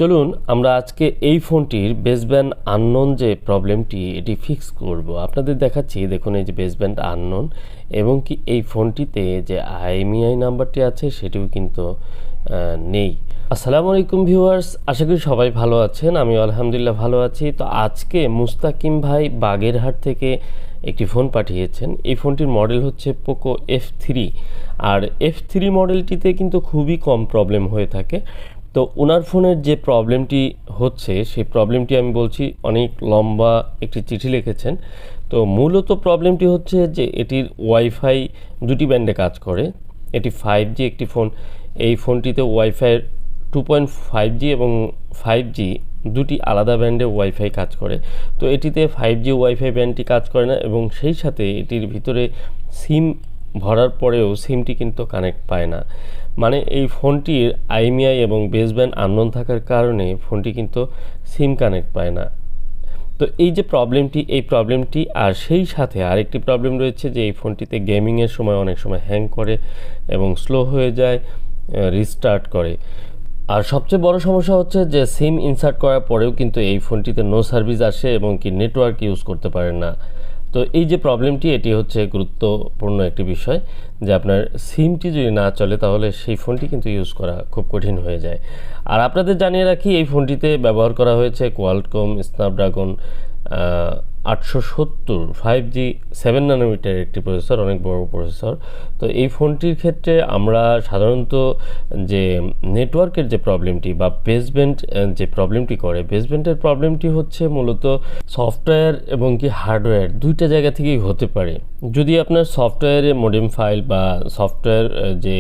চলুন আমরা আজকে এই ফোনটির বেসব্যান্ড আননোন যে প্রবলেমটি এটি ফিক্স করব। আপনাদের দেখাচ্ছি, দেখুন এই যে বেসব্যান্ড আননোন এবং কি এই ফোনটিতে যে আইএমইআই নাম্বারটি আছে সেটিও কিন্তু নেই। আসসালামু আলাইকুম ভিউয়ার্স, আশা করি সবাই ভালো আছেন। আমি আলহামদুলিল্লাহ ভালো আছি। তো আজকে মুস্তাকিম ভাই বাগেরহাট থেকে একটি ফোন পাঠিয়েছেন। এই ফোনটির মডেল হচ্ছে পোকো F3। আর F3 মডেলটিতে কিন্তু খুবই কম প্রবলেম হয়ে থাকে। তো ওনার ফোনের যে প্রবলেমটি হচ্ছে সেই প্রবলেমটি আমি বলছি, অনেক লম্বা একটি চিঠি লিখেছেন। তো মূলত প্রবলেমটি হচ্ছে যে এটির ওয়াইফাই দুটি ব্যান্ডে কাজ করে। এটি 5G একটি ফোন। এই ফোনটিতে ওয়াইফাই 2.5G এবং 5G দুটি আলাদা ব্যান্ডে ওয়াইফাই কাজ করে। তো এটিতে 5G ওয়াইফাই ব্যান্ডটি কাজ করে না এবং সেই সাথে এটির ভিতরে সিম ভরার পরেও সিমটি কিন্তু কানেক্ট পায় না। মানে এই ফোনটির আইএমইআই এবং বেসব্যান্ড আননোন থাকার কারণে ফোনটি কিন্তু সিম কানেক্ট পায় না। তো এই যে প্রবলেমটি আর সেই সাথে আরেকটি প্রবলেম রয়েছে যে এই ফোনটিতে গেমিংয়ের সময় অনেক সময় হ্যাং করে এবং স্লো হয়ে যায়, রিস্টার্ট করে। আর সবচেয়ে বড় সমস্যা হচ্ছে যে সিম ইনসার্ট করার পরেও কিন্তু এই ফোনটিতে নো সার্ভিস আসে এবং কি নেটওয়ার্ক ইউজ করতে পারেন না। তো এই যে প্রবলেমটি, এটি হচ্ছে গুরুত্বপূর্ণ একটি বিষয় যে আপনার সিমটি যদি না চলে তাহলে সেই ফোনটি কিন্তু ইউজ করা খুব কঠিন হয়ে যায়। আর আপনাদের জানিয়ে রাখি, এই ফোনটিতে ব্যবহার করা হয়েছে কোয়ালকম স্ন্যাপড্রাগন 870 5G 7 ন্যানোমিটার একটি প্রসেসর, অনেক বড় প্রসেসর। তো এই ফোনটির ক্ষেত্রে আমরা সাধারণত যে নেটওয়ার্কের যে প্রবলেমটি বা বেসব্যান্ড যে প্রবলেমটি করে, বেসব্যান্ডের প্রবলেমটি হচ্ছে মূলত সফটওয়্যার এবং কি হার্ডওয়্যার দুইটা জায়গা থেকেই হতে পারে। যদি আপনার সফটওয়্যারে মডেম ফাইল বা সফটওয়্যার যে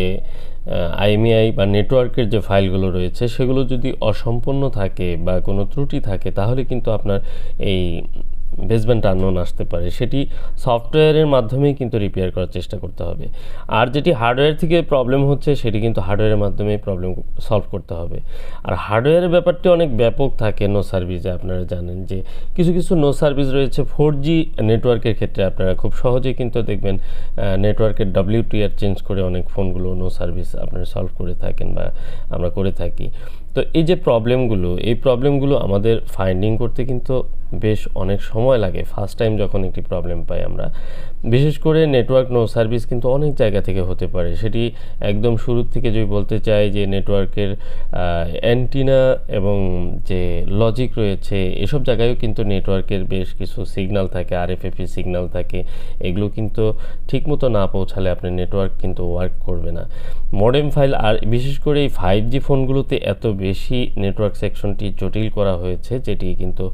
আইএমইআই বা নেটওয়ার্কের যে ফাইলগুলো রয়েছে সেগুলো যদি অসম্পূর্ণ থাকে বা কোনো ত্রুটি থাকে তাহলে কিন্তু আপনার এই বেসব্যান্ড আননোন আসতে পারে। সেটি সফটওয়্যারের মাধ্যমেই কিন্তু রিপেয়ার করার চেষ্টা করতে হবে। আর যেটি হার্ডওয়্যার থেকে প্রবলেম হচ্ছে সেটি কিন্তু হার্ডওয়্যারের মাধ্যমেই প্রবলেম সলভ করতে হবে। আর হার্ডওয়্যারের ব্যাপারটি অনেক ব্যাপক থাকে। নো সার্ভিসে আপনারা জানেন যে কিছু কিছু নো সার্ভিস রয়েছে 4G নেটওয়ার্কের ক্ষেত্রে। আপনারা খুব সহজেই কিন্তু দেখবেন নেটওয়ার্কের WTR চেঞ্জ করে অনেক ফোনগুলো নো সার্ভিস আপনারা সলভ করে থাকেন বা আমরা করে থাকি। তো এই যে প্রবলেমগুলো আমাদের ফাইন্ডিং করতে কিন্তু বেশ অনেক সময় লাগে ফার্স্ট টাইম যখন একটি প্রবলেম পাই আমরা। বিশেষ করে নেটওয়ার্ক নো সার্ভিস কিন্তু অনেক জায়গা থেকে হতে পারে। সেটি একদম শুরুর থেকে যদি বলতে চাই যে নেটওয়ার্কের অ্যান্টিনা এবং যে লজিক রয়েছে এসব জায়গায়ও কিন্তু নেটওয়ার্কের বেশ কিছু সিগন্যাল থাকে, RFFE সিগন্যাল থাকে। এগুলো কিন্তু ঠিকমতো না পৌঁছালে আপনার নেটওয়ার্ক কিন্তু ওয়ার্ক করবে না। মডেম ফাইল, আর বিশেষ করে এই 5G ফোনগুলোতে এত বেশি নেটওয়ার্ক সেকশনটি জটিল করা হয়েছে যেটি কিন্তু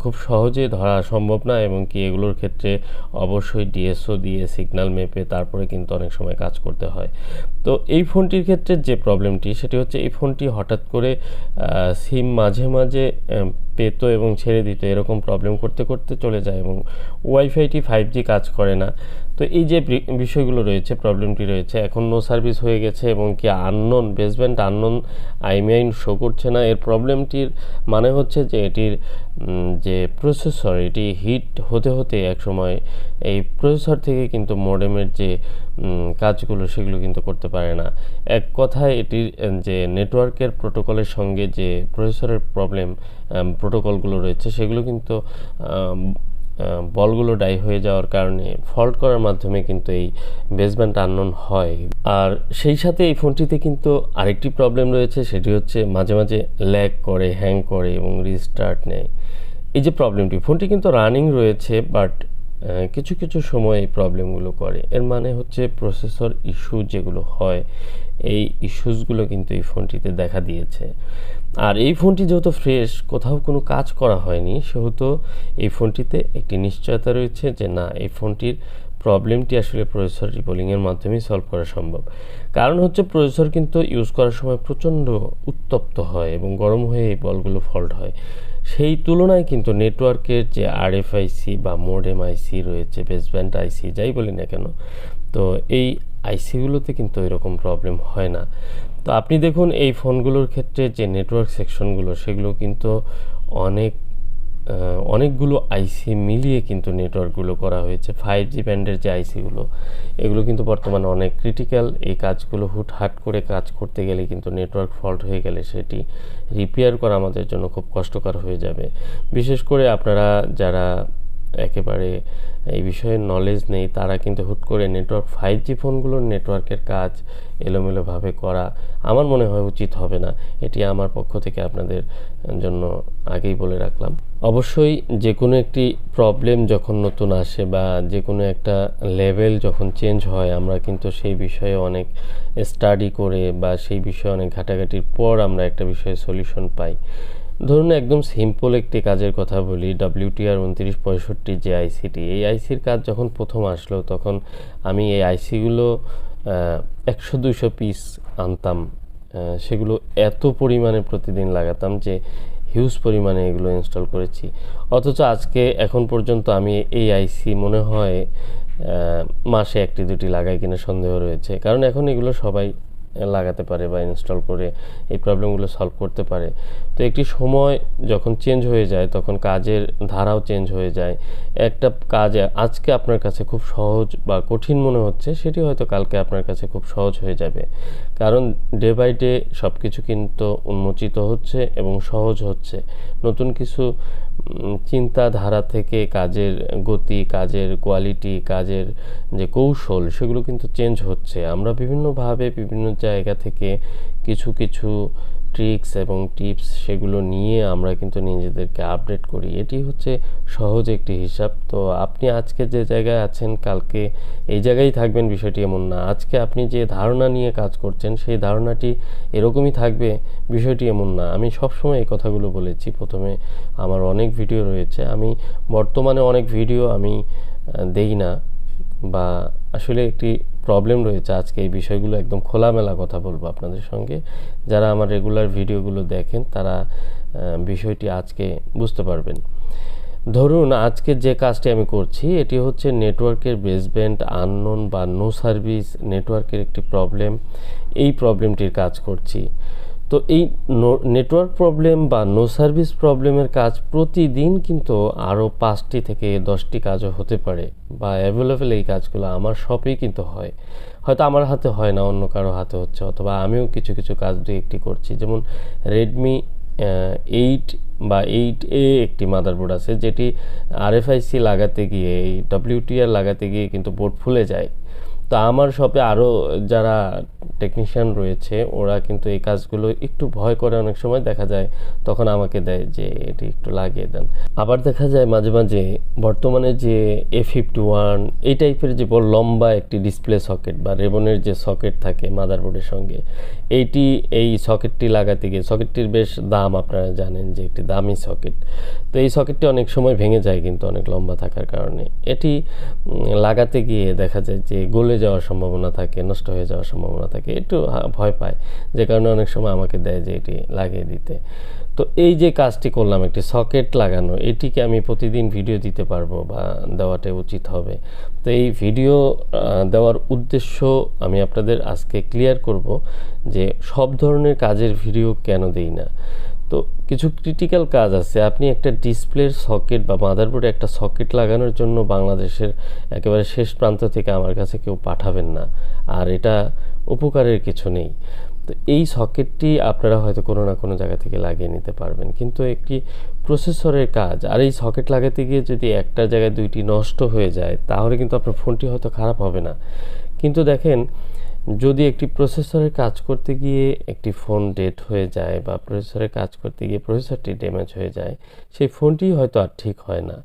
খুব সহজে ধরা সম্ভব না এবং কি এগুলোর ক্ষেত্রে অবশ্যই ডিএসও দিয়ে সিগন্যাল মেপে তারপরে কিন্তু অনেক সময় কাজ করতে হয়। তো এই ফোনটির ক্ষেত্রে যে প্রবলেমটি সেটি হচ্ছে এই ফোনটি হঠাৎ করে সিম মাঝে মাঝে পেত এবং ছেড়ে দিত, এরকম প্রবলেম করতে করতে চলে যায় এবং ওয়াইফাইটি 5G কাজ করে না। তো এই যে বিষয়গুলো রয়েছে, প্রবলেমটি রয়েছে, এখন নো সার্ভিস হয়ে গেছে এবং কি unknown baseband unknown IMEI show করছে না। এর প্রবলেমটির মানে হচ্ছে যে এটির যে প্রসেসর এটি হিট হতে হতে একসময় এই প্রসেসর থেকে কিন্তু মডেমের যে কাজগুলো সেগুলো কিন্তু করতে পারে না। এক কথায় এটির যে নেটওয়ার্কের প্রোটোকলের সঙ্গে যে প্রসেসরের প্রোটোকলগুলো রয়েছে সেগুলো কিন্তু বলগুলো ডাই হয়ে যাওয়ার কারণে ফল্ট করার মাধ্যমে কিন্তু এই বেসব্যান্ড আননোন হয়। আর সেই সাথে এই ফোনটিতে কিন্তু আরেকটি প্রবলেম রয়েছে, সেটি হচ্ছে মাঝে মাঝে ল্যাগ করে, হ্যাং করে এবং রিস্টার্ট নেয়। এই যে প্রবলেমটি, ফোনটি কিন্তু রানিং রয়েছে বাট কিছু কিছু সময় এই প্রবলেমগুলো করে। এর মানে হচ্ছে প্রসেসর ইস্যু যেগুলো হয় এই ইস্যুসগুলো কিন্তু এই ফোনটিতে দেখা দিয়েছে। আর এই ফোনটি যেহেতু ফ্রেশ, কোথাও কোনো কাজ করা হয়নি, সেহেতু এই ফোনটিতে একটি নিশ্চয়তা রয়েছে যে না, এই ফোনটির প্রবলেমটি আসলে প্রসেসর রিবোলিংয়ের মাধ্যমেই সলভ করা সম্ভব। কারণ হচ্ছে প্রসেসর কিন্তু ইউজ করার সময় প্রচণ্ড উত্তপ্ত হয় এবং গরম হয়ে এই বলগুলো ফল্ট হয়। সেই তুলনায় কিন্তু নেটওয়ার্কের যে আরএফআইসি বা মডেম আইসি রয়েছে, বেসব্যান্ড আইসি যাই বলি না কেন, তো এই আইসিগুলোতে কিন্তু এরকম প্রবলেম হয় না। তো আপনি দেখুন এই ফোনগুলোর ক্ষেত্রে যে নেটওয়ার্ক সেকশনগুলো সেগুলো কিন্তু অনেক অনেকগুলো আইসি মিলিয়ে কিন্তু নেটওয়ার্কগুলো করা হয়েছে। 5G ব্যান্ডের যে আইসিগুলো, এগুলো কিন্তু বর্তমানে অনেক ক্রিটিক্যাল। এই কাজগুলো হুটহাট করে কাজ করতে গেলে কিন্তু নেটওয়ার্ক ফল্ট হয়ে গেলে সেটি রিপেয়ার করা আমাদের জন্য খুব কষ্টকর হয়ে যাবে। বিশেষ করে আপনারা যারা একেবারে এই বিষয়ে নলেজ নেই, তারা কিন্তু হুট করে নেটওয়ার্ক 5G ফোনগুলোর নেটওয়ার্কের কাজ এলোমেলোভাবে করা আমার মনে হয় উচিত হবে না। এটি আমার পক্ষ থেকে আপনাদের জন্য আগেই বলে রাখলাম। অবশ্যই যে কোনো একটি প্রবলেম যখন নতুন আসে বা যে কোনো একটা লেভেল যখন চেঞ্জ হয়, আমরা কিন্তু সেই বিষয়ে অনেক স্টাডি করে বা সেই বিষয়ে অনেক ঘাটাঘাটির পর আমরা একটা বিষয়ে সলিউশন পাই। ধরুন একদম সিম্পল একটি কাজের কথা বলি, WTR 2965 যে আইসিটি, এই আইসির কাজ যখন প্রথম আসলো তখন আমি এই আইসিগুলো 100-200 পিস আনতাম। সেগুলো এত পরিমাণে প্রতিদিন লাগাতাম যে হিউজ পরিমাণে এগুলো ইনস্টল করেছি। অথচ আজকে এখন পর্যন্ত আমি এই আইসি মনে হয় মাসে 1-2টি লাগাই কিনা সন্দেহ রয়েছে, কারণ এখন এগুলো সবাই লাগাতে পারে বা ইনস্টল করে এই প্রবলেমগুলো সলভ করতে পারে। তো একটি সময় যখন চেঞ্জ হয়ে যায় তখন কাজের ধারাও চেঞ্জ হয়ে যায়। একটা কাজ আজকে আপনার কাছে খুব সহজ বা কঠিন মনে হচ্ছে, সেটি হয়তো কালকে আপনার কাছে খুব সহজ হয়ে যাবে, কারণ ডে বাই ডে সব কিছু কিন্তু উন্মোচিত হচ্ছে এবং সহজ হচ্ছে। নতুন কিছু চিন্তাধারা থেকে কাজের গতি, কাজের কোয়ালিটি, কাজের যে কৌশল, সেগুলো কিন্তু চেঞ্জ হচ্ছে। আমরা বিভিন্নভাবে বিভিন্ন জায়গা থেকে কিছু কিছু ট্রিক্স এবং টিপস সেগুলো নিয়ে আমরা কিন্তু নিজেদেরকে আপডেট করি। এটি হচ্ছে সহজ একটি হিসাব। তো আপনি আজকে যে জায়গায় আছেন কালকে এই জায়গায় থাকবেন বিষয়টি এমন না। আজকে আপনি যে ধারণা নিয়ে কাজ করছেন সেই ধারণাটি এরকমই থাকবে বিষয়টি এমন না। আমি সবসময় এই কথাগুলো বলেছি। প্রথমে আমার অনেক ভিডিও রয়েছে, আমি বর্তমানে অনেক ভিডিও আমি দেই না, বা আসলে একটি প্রবলেম রয়েছে। আজকে এই বিষয়গুলো একদম খোলামেলা কথা বলবো আপনাদের সঙ্গে। যারা আমার রেগুলার ভিডিওগুলো দেখেন তারা বিষয়টি আজকে বুঝতে পারবেন। ধরুন আজকে যে কাজটি আমি করছি এটি হচ্ছে নেটওয়ার্কের বেসব্যান্ড আননোন বা নো সার্ভিস নেটওয়ার্কের একটি প্রবলেম। এই প্রবলেমটির কাজ করছি। তো এই নেটওয়ার্ক প্রবলেম বা নো সার্ভিস প্রবলেমের কাজ প্রতিদিন কিন্তু আরও 5টি থেকে 10টি কাজও হতে পারে, বা অ্যাভেলেবেল এই কাজগুলো আমার শপেই কিন্তু হয়। হয়তো আমার হাতে হয় না, অন্য কারো হাতে হচ্ছে, অথবা আমিও কিছু কিছু কাজ 2-1টি করছি। যেমন রেডমি 8 বা 8A একটি মাদারবোর্ড আছে, যেটি RFIC লাগাতে গিয়ে, এই WTR লাগাতে গিয়ে কিন্তু বোর্ড ফুলে যায়। তো আমার শপে আরও যারা টেকনিশিয়ান রয়েছে ওরা কিন্তু এই কাজগুলো একটু ভয় করে, অনেক সময় দেখা যায় তখন আমাকে দেয় যে এটি একটু লাগিয়ে দেন। আবার দেখা যায় মাঝে মাঝে বর্তমানে যে A51 এই টাইপের যে বড় লম্বা একটি ডিসপ্লে সকেট বা রেবনের যে সকেট থাকে মাদারবোর্ডের সঙ্গে, এই সকেটটি লাগাতে গিয়ে, সকেটটির বেশ দাম, আপনারা জানেন যে একটি দামি সকেট। তো এই সকেটটি অনেক সময় ভেঙে যায় কিন্তু অনেক লম্বা থাকার কারণে। এটি লাগাতে গিয়ে দেখা যায় যে গলে যাওয়ার সম্ভাবনা থাকে, নষ্ট হয়ে যাওয়ার সম্ভাবনা থাকে, একটু ভয় পায়, যে কারণে অনেক সময় আমাকে দেয় যে এটি লাগিয়ে দিতে। তো এই যে কাজটি করলাম একটি সকেট লাগানো, এটিকে আমি প্রতিদিন ভিডিও দিতে পারবো বা দেওয়াটা উচিত হবে। তো এই ভিডিও দেওয়ার উদ্দেশ্য আমি আপনাদের আজকে ক্লিয়ার করব যে সব ধরনের কাজের ভিডিও কেন দেই না। তো কিছু ক্রিটিক্যাল কাজ আছে। আপনি একটা ডিসপ্লের সকেট বা মাদারবোর্ডে একটা সকেট লাগানোর জন্য বাংলাদেশের একেবারে শেষ প্রান্ত থেকে আমার কাছে কেউ পাঠাবেন না, আর এটা উপকারের কিছু নেই। তো এই সকেটটি আপনারা হয়তো কোনো না কোনো জায়গা থেকে লাগিয়ে নিতে পারবেন, কিন্তু একটি প্রসেসরের কাজ, আর এই সকেট লাগাতে গিয়ে যদি একটা জায়গায় 2টি নষ্ট হয়ে যায় তাহলে কিন্তু আপনার ফোনটি হয়তো খারাপ হবে না। কিন্তু দেখেন, যদি একটি প্রসেসরের কাজ করতে গিয়ে একটি ফোন ডেড হয়ে যায় বা প্রসেসরের কাজ করতে গিয়ে প্রসেসরটি ড্যামেজ হয়ে যায়, সেই ফোনটি হয়তো আর ঠিক হয় না।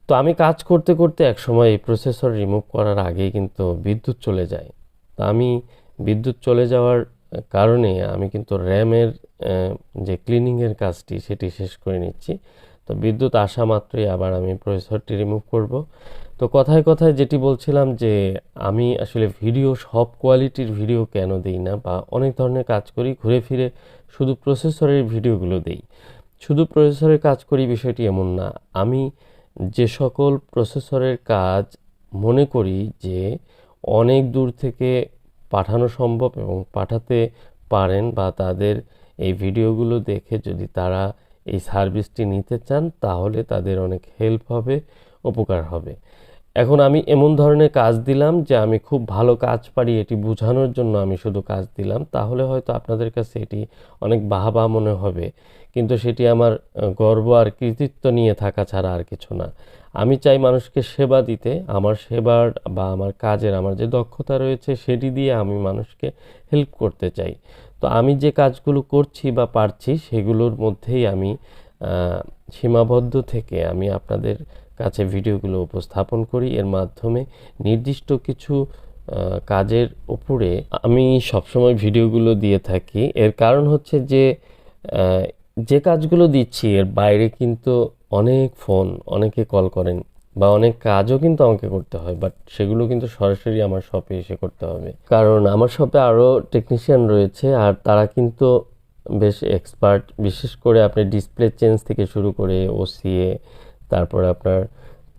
তো আমি কাজ করতে করতে একসময় এই প্রসেসর রিমুভ করার আগেই কিন্তু বিদ্যুৎ চলে যায়। তো আমি বিদ্যুৎ চলে যাওয়ার কারণে আমি কিন্তু র্যামের যে ক্লিনিংয়ের কাজটি সেটি শেষ করে নিচ্ছি। তো বিদ্যুৎ আসা মাত্রই আবার আমি প্রসেসরটি রিমুভ করব। তো কথায় কথায় যেটি বলছিলাম যে আমি আসলে ভিডিও সব কোয়ালিটির ভিডিও কেন দিই না, বা অনেক ধরনের কাজ করি, ঘুরে ফিরে শুধু প্রসেসরের ভিডিওগুলো দেই। শুধু প্রসেসরের কাজ করি বিষয়টি এমন না। আমি যে সকল প্রসেসরের কাজ মনে করি যে অনেক দূর থেকে পাঠানো সম্ভব এবং পাঠাতে পারেন, বা তাদের এই ভিডিওগুলো দেখে যদি তারা এই সার্ভিসটি নিতে চান তাহলে তাদের অনেক হেল্প হবে, উপকার হবে। এখন আমি এমন ধরনের কাজ দিলাম যে আমি খুব ভালো কাজ পারি এটি বোঝানোর জন্য আমি শুধু কাজ দিলাম, তাহলে হয়তো আপনাদের কাছে এটি অনেক বাহবা মনে হবে, কিন্তু সেটি আমার গর্ব আর কৃতিত্ব নিয়ে থাকা ছাড়া আর কিছু না। আমি চাই মানুষকে সেবা দিতে, আমার সেবার বা আমার কাজের আমার যে দক্ষতা রয়েছে সেটি দিয়ে আমি মানুষকে হেল্প করতে চাই। তো আমি যে কাজগুলো করছি বা পারছি সেগুলোর মধ্যেই আমি সীমাবদ্ধ থেকে আমি আপনাদের কাছে ভিডিওগুলো উপস্থাপন করি। এর মাধ্যমে নির্দিষ্ট কিছু কাজের উপরে আমি সবসময় ভিডিওগুলো দিয়ে থাকি। এর কারণ হচ্ছে যে যে কাজগুলো দিচ্ছি এর বাইরে কিন্তু অনেক ফোন, অনেকে কল করেন বা অনেক কাজও কিন্তু আমাকে করতে হয়, বাট সেগুলো কিন্তু সরাসরি আমার শপে এসে করতে হবে, কারণ আমার শপে আরও টেকনিশিয়ান রয়েছে আর তারা কিন্তু বেশ এক্সপার্ট। বিশেষ করে আপনি ডিসপ্লে চেঞ্জ থেকে শুরু করে ওসিএ, তারপর আপনার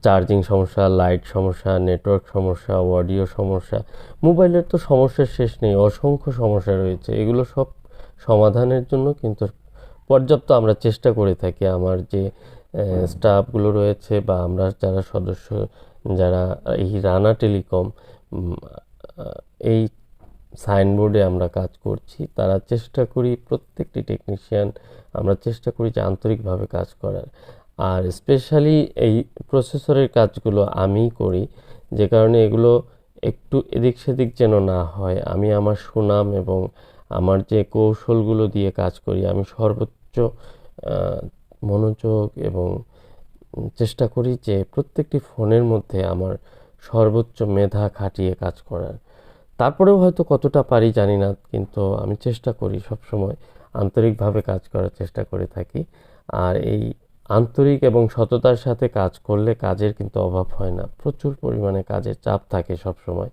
চার্জিং সমস্যা, লাইট সমস্যা, নেটওয়ার্ক সমস্যা, অডিও সমস্যা, মোবাইলের তো সমস্যার শেষ নেই, অসংখ্য সমস্যা রয়েছে। এগুলো সব সমাধানের জন্য কিন্তু পর্যাপ্ত আমরা চেষ্টা করে থাকি। আমার যে স্টাফগুলো রয়েছে বা আমরা যারা সদস্য, যারা এই রানা টেলিকম এই সাইনবোর্ডে আমরা কাজ করছি, তারা চেষ্টা করি প্রত্যেকটি টেকনিশিয়ান আমরা চেষ্টা করি যে আন্তরিকভাবে কাজ করার। আর স্পেশালি এই প্রসেসরের কাজগুলো আমিই করি, যে কারণে এগুলো একটু এদিক সেদিক যেন না হয়। আমি আমার সুনাম এবং আমার যে কৌশলগুলো দিয়ে কাজ করি আমি সর্বোচ্চ মনোযোগ এবং চেষ্টা করি যে প্রত্যেকটি ফোনের মধ্যে আমার সর্বোচ্চ মেধা খাটিয়ে কাজ করার। তারপরেও হয়তো কতটা পারি জানি না, কিন্তু আমি চেষ্টা করি সবসময় আন্তরিকভাবে কাজ করার চেষ্টা করে থাকি। আর এই আন্তরিক এবং সততার সাথে কাজ করলে কাজের কিন্তু অভাব হয় না। প্রচুর পরিমাণে কাজের চাপ থাকে সবসময়,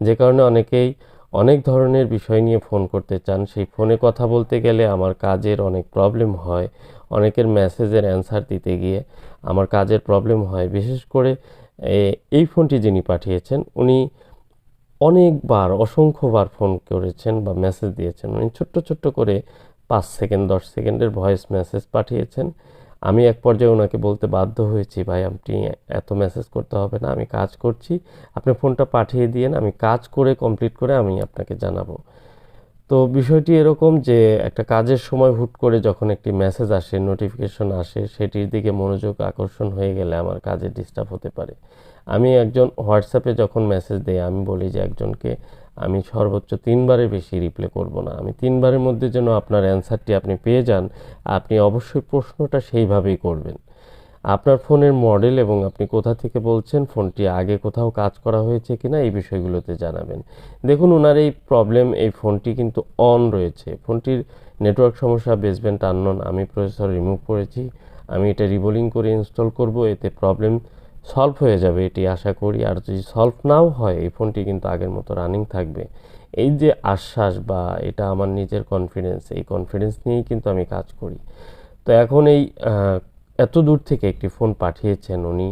যে কারণে অনেকেই অনেক ধরনের বিষয় নিয়ে ফোন করতে চান। সেই ফোনে কথা বলতে গেলে আমার কাজের অনেক প্রবলেম হয়, অনেকের মেসেজের অ্যান্সার দিতে গিয়ে আমার কাজের প্রবলেম হয়। বিশেষ করে এই ফোনটি যিনি পাঠিয়েছেন উনি অনেকবার, অসংখ্যবার ফোন করেছেন বা মেসেজ দিয়েছেন। উনি ছোট্ট ছোট্ট করে 5 সেকেন্ড 10 সেকেন্ডের ভয়েস মেসেজ পাঠিয়েছেন। আমি এক পর্যায়ে ওনাকে বলতে বাধ্য হয়েছি, ভাই আপনি এত মেসেজ করতে হবে না, আমি কাজ করছি, আপনি ফোনটা পাঠিয়ে দিয়েন, আমি কাজ করে কমপ্লিট করে আমি আপনাকে জানাবো। তো বিষয়টি এরকম যে একটা কাজের সময় হুট করে যখন একটি মেসেজ আসে, নোটিফিকেশন আসে, সেটির দিকে মনোযোগ আকর্ষণ হয়ে গেলে আমার কাজে ডিস্টার্ব হতে পারে। আমি একজন হোয়াটসঅ্যাপে যখন মেসেজ দেই আমি বলি যে একজনকে আমি সর্বোচ্চ 3বারের বেশি রিপ্লাই করব না, আমি 3বারের মধ্যে যেন আপনার অ্যান্সারটি আপনি পেয়ে যান, আপনি অবশ্যই প্রশ্নটা সেইভাবেই করবেন। আপনার ফোনের মডেল এবং আপনি কোথা থেকে বলছেন, ফোনটি আগে কোথাও কাজ করা হয়েছে কিনা এই বিষয়গুলোতে জানাবেন। দেখুন ওনার এই প্রবলেম, এই ফোনটি কিন্তু অন রয়েছে, ফোনটির নেটওয়ার্ক সমস্যা, বেসব্যান্ড আননোন, আমি প্রসেসর রিমুভ করেছি, আমি এটা রিবোলিং করে ইনস্টল করব, এতে প্রবলেম সলভ হয়ে যাবে এটি আশা করি। আর যদি সলভ নাও হয় এই ফোনটি কিন্তু আগের মতো রানিং থাকবে। এই যে আশ্বাস বা এটা আমার নিজের কনফিডেন্স, এই কনফিডেন্স নিয়েই কিন্তু আমি কাজ করি। তো এখন এই এত দূর থেকে একটি ফোন পাঠিয়েছেন উনি,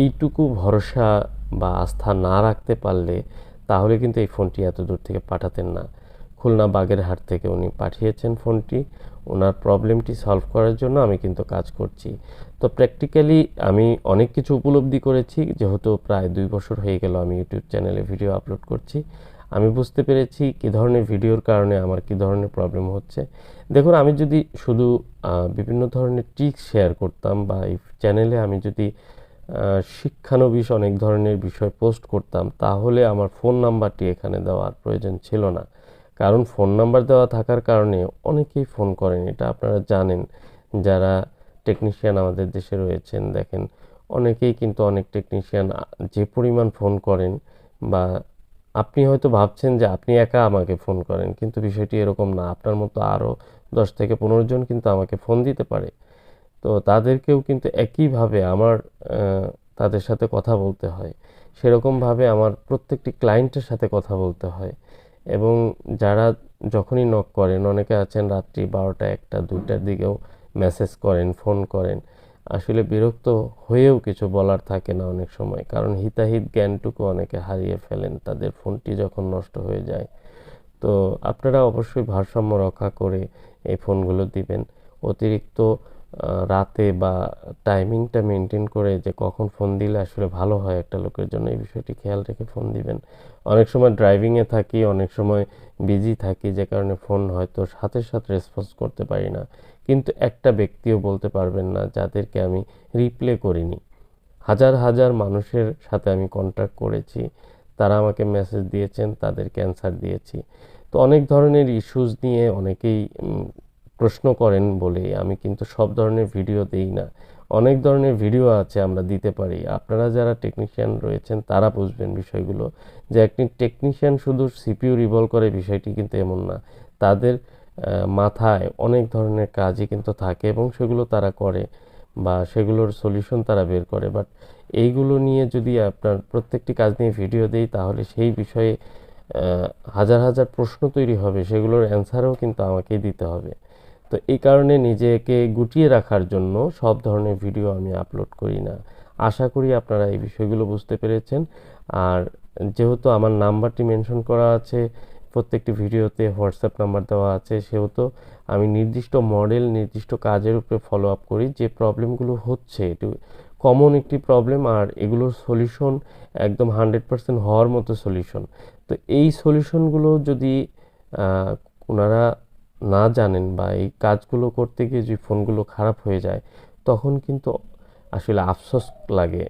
এইটুকু ভরসা বা আস্থা না রাখতে পারলে তাহলে কিন্তু এই ফোনটি এত দূর থেকে পাঠাতেন না। খুলনা বাগেরহাট থেকে উনি পাঠিয়েছেন ফোনটি, ওনার প্রবলেমটি সলভ করার জন্য আমি কিন্তু কাজ করছি। তো প্র্যাকটিক্যালি আমি অনেক কিছু উপলব্ধি করেছি, যেহেতু প্রায় 2 বছর হয়ে গেল আমি ইউটিউব চ্যানেলে ভিডিও আপলোড করছি। আমি বুঝতে পেরেছি কী ধরনের ভিডিওর কারণে আমার কী ধরনের প্রবলেম হচ্ছে। দেখুন আমি যদি শুধু বিভিন্ন ধরনের ট্রিক্স শেয়ার করতাম বা এই চ্যানেলে আমি যদি শিক্ষানবিশ অনেক ধরনের বিষয় পোস্ট করতাম, তাহলে আমার ফোন নাম্বারটি এখানে দেওয়ার প্রয়োজন ছিল না। কারণ ফোন নাম্বার দেওয়া থাকার কারণে অনেকেই ফোন করেন, এটা আপনারা জানেন। যারা টেকনিশিয়ান আমাদের দেশে রয়েছেন, দেখেন অনেকেই কিন্তু অনেক টেকনিশিয়ান যে পরিমাণ ফোন করেন, বা আপনি হয়তো ভাবছেন যে আপনি একা আমাকে ফোন করেন, কিন্তু বিষয়টি এরকম না। আপনার মতো আরও 10 থেকে 15 জন কিন্তু আমাকে ফোন দিতে পারে। তো তাদেরকেও কিন্তু একইভাবে আমার তাদের সাথে কথা বলতে হয়, সেরকমভাবে আমার প্রত্যেকটি ক্লায়েন্টের সাথে কথা বলতে হয়। এবং যারা যখনই নক করেন, অনেকে আছেন রাত্রি 12টা 1টা 2টার দিকেও মেসেজ করেন, ফোন করেন, আসলে বিরক্ত হয়েও কিছু বলার থাকে না অনেক সময়, কারণ হিতাহিত জ্ঞানটুকু অনেকে হারিয়ে ফেলেন তাদের ফোনটি যখন নষ্ট হয়ে যায়। তো আপনারা অবশ্যই ভারসাম্য রক্ষা করে এই ফোনগুলো দিবেন। অতিরিক্ত রাতে বা টাইমিংটা মেনটেন করে যে কখন ফোন দিলে আসলে ভালো হয় একটা লোকের জন্য, এই বিষয়টি খেয়াল রেখে ফোন দিবেন। অনেক সময় ড্রাইভিংয়ে থাকি, অনেক সময় বিজি থাকি, যে কারণে ফোন হয়তো সাথে সাথে রেসপন্স করতে পারি না, কিন্তু একটা ব্যক্তিও বলতে পারবেন না যাদেরকে আমি রিপ্লে করিনি। হাজার হাজার মানুষের সাথে আমি কন্ট্যাক্ট করেছি, তারা আমাকে মেসেজ দিয়েছেন, তাদেরকে অ্যান্সার দিয়েছি। তো অনেক ধরনের ইস্যুস নিয়ে অনেকেই প্রশ্ন করেন বলে আমি কিন্তু সব ধরনের ভিডিও দেই না। অনেক ধরনের ভিডিও আছে আমরা দিতে পারি, আপনারা যারা টেকনিশিয়ান রয়েছেন তারা বুঝবেন বিষয়গুলো, যে একটি টেকনিশিয়ান শুধু সিপিইউ রিভলভ করে বিষয়টি কিন্তু এমন না। তাদের মাথায় অনেক ধরনের কাজই কিন্তু থাকে এবং সেগুলো তারা করে বা সেগুলোর সলিউশন তারা বের করে। বাট এইগুলো নিয়ে যদি আপনার প্রত্যেকটি কাজ নিয়ে ভিডিও দেই তাহলে সেই বিষয়ে হাজার হাজার প্রশ্ন তৈরি হবে, সেগুলোর অ্যান্সারও কিন্তু আমাকেই দিতে হবে। তো এই কারণে নিজেকে গুটিয়ে রাখার জন্য সব ধরনের ভিডিও আমি আপলোড করি না। আশা করি আপনারা এই বিষয়গুলো বুঝতে পেরেছেন। আর যেহেতু আমার নাম্বারটি মেনশন করা আছে প্রত্যেকটি ভিডিওতে, হোয়াটসঅ্যাপ নাম্বার দেওয়া আছে, সেহেতু আমি নির্দিষ্ট মডেল, নির্দিষ্ট কাজের উপরে ফলো আপ করি। যে প্রবলেমগুলো হচ্ছে একটু কমন একটি প্রবলেম, আর এগুলোর সলিউশন একদম 100% হওয়ার মতো সলিউশন। তো এই সলিউশনগুলো যদি ওনারা না জানেন বা এই কাজগুলো করতে গিয়ে যে ফোনগুলো খারাপ হয়ে যায়, তখন কিন্তু আসলে আফসোস লাগে।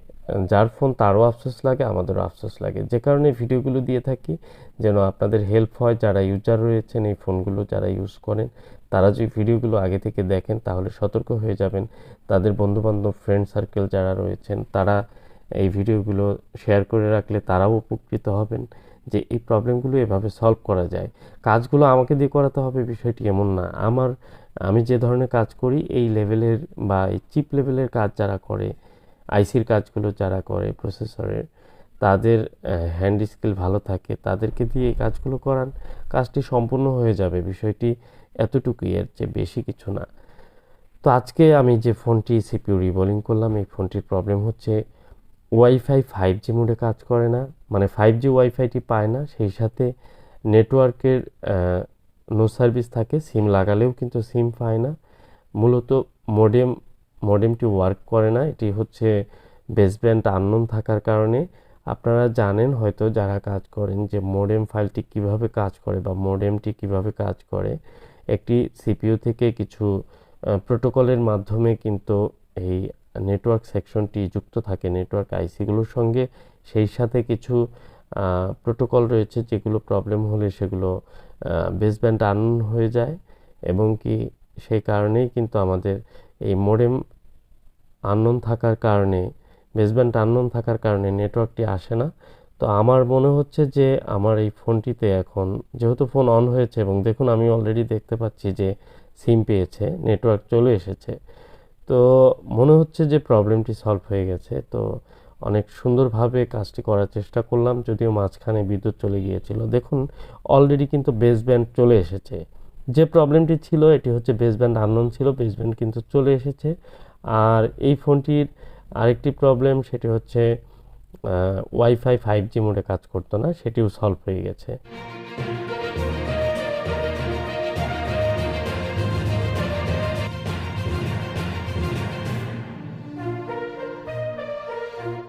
যার ফোন তারও আফসোস লাগে, আমাদেরও আফসোস লাগে। যে কারণে ভিডিওগুলো দিয়ে থাকি যেন আপনাদের হেল্প হয়। যারা ইউজার রয়েছেন এই ফোনগুলো যারা ইউজ করেন, তারা যদি ভিডিওগুলো আগে থেকে দেখেন তাহলে সতর্ক হয়ে যাবেন। তাদের বন্ধুবান্ধব, ফ্রেন্ড সার্কেল যারা রয়েছেন তারা এই ভিডিওগুলো শেয়ার করে রাখলে তারাও উপকৃত হবেন, যে এই প্রবলেমগুলো এভাবে সলভ করা যায়। কাজগুলো আমাকে দিয়ে করাতে হবে বিষয়টি এমন না। আমি যে ধরনের কাজ করি এই লেভেলের বা এই চিপ লেভেলের কাজ যারা করে, আইসির কাজগুলো যারা করে প্রসেসরের, তাদের হ্যান্ড স্কিল ভালো থাকে, তাদেরকে দিয়ে এই কাজগুলো করান, কাজটি সম্পূর্ণ হয়ে যাবে। বিষয়টি এতটুকুই, এর চেয়ে বেশি কিছু না। তো আজকে আমি যে ফোনটি সিপিইউ রিবোলিং করলাম, এই ফোনটির প্রবলেম হচ্ছে ওয়াইফাই 5G মোডে কাজ করে না, মানে 5G ওয়াইফাইটি পায় না, সেই সাথে নেটওয়ার্কের নো সার্ভিস থাকে, সিম লাগালেও কিন্তু সিম পায় না। মূলত মডেমটি ওয়ার্ক করে না, এটি হচ্ছে বেসব্যান্ড আননোন থাকার কারণে। আপনারা জানেন হয়তো যারা কাজ করেন যে মডেম ফাইলটি কিভাবে কাজ করে বা মডেমটি কিভাবে কাজ করে। একটি সিপিইউ থেকে কিছু প্রোটোকলের মাধ্যমে কিন্তু এই নেটওয়ার্ক সেকশনটি যুক্ত থাকে নেটওয়ার্ক আইসিগুলোর সঙ্গে। সেই সাথে কিছু প্রোটোকল রয়েছে যেগুলো প্রবলেম হলে সেগুলো বেসব্যান্ড আননোন হয়ে যায়, এবং কি সেই কারণেই কিন্তু আমাদের এই মডেম আননোন থাকার কারণে, বেসব্যান্ড আননোন থাকার কারণে নেটওয়ার্কটি আসে না। তো আমার মনে হচ্ছে যে আমার এই ফোনটিতে এখন যেহেতু ফোন অন হয়েছে, এবং দেখুন আমি অলরেডি দেখতে পাচ্ছি যে সিম পেয়েছে, নেটওয়ার্ক চলে এসেছে, তো মনে হচ্ছে যে প্রবলেমটি সলভ হয়ে গেছে। তো অনেক সুন্দরভাবে কাজটি করার চেষ্টা করলাম, যদিও মাঝখানে বিদ্যুৎ চলে গিয়েছিল। দেখুন অলরেডি কিন্তু বেসব্যান্ড চলে এসেছে। যে প্রবলেমটি ছিল এটি হচ্ছে বেসব্যান্ড আননোন ছিল, বেসব্যান্ড কিন্তু চলে এসেছে। আর এই ফোনটির আরেকটি প্রবলেম, সেটি হচ্ছে ওয়াইফাই 5G মোডে কাজ করতো না, সেটিও সলভ হয়ে গেছে।